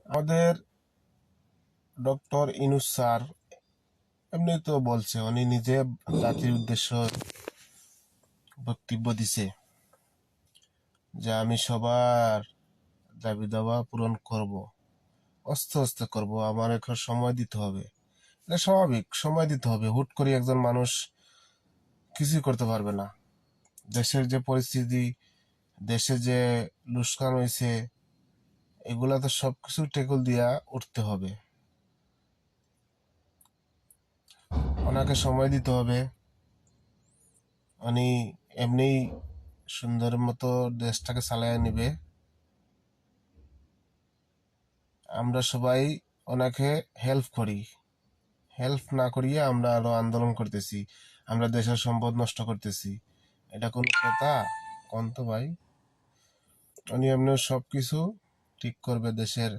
আমাদের doctor Yunus sir এমনি তো বলছে, উনি নিজে জাতির উদ্দেশ্য বক্তব্য দিছে যে আমি সবার দাবি দাওয়া পূরণ করব, আস্তে আস্তে করব, আমার এখন সময় দিতে হবে। এটা স্বাভাবিক, সময় দিতে হবে। হুট করে একজন মানুষ কিছুই করতে পারবে না। দেশের যে পরিস্থিতি, দেশে যে লুসকান হয়েছে, এগুলা তো সবকিছু টেকল দিয়া উঠতে হবে। ওনাকে সময় দিতে হবে। উনি এমনি সুন্দর মতো দেশটাকে চালায় নিবে। আমরা সবাই ওনাকে হেল্প করি। হেল্প না করিয়ে আমরা আরো আন্দোলন করতেছি, আমরা দেশের সম্পদ নষ্ট করতেছি। এটা কোন কথা? কোন তো ভাই, উনি এমনি সবকিছু ঠিক করবে দেশের।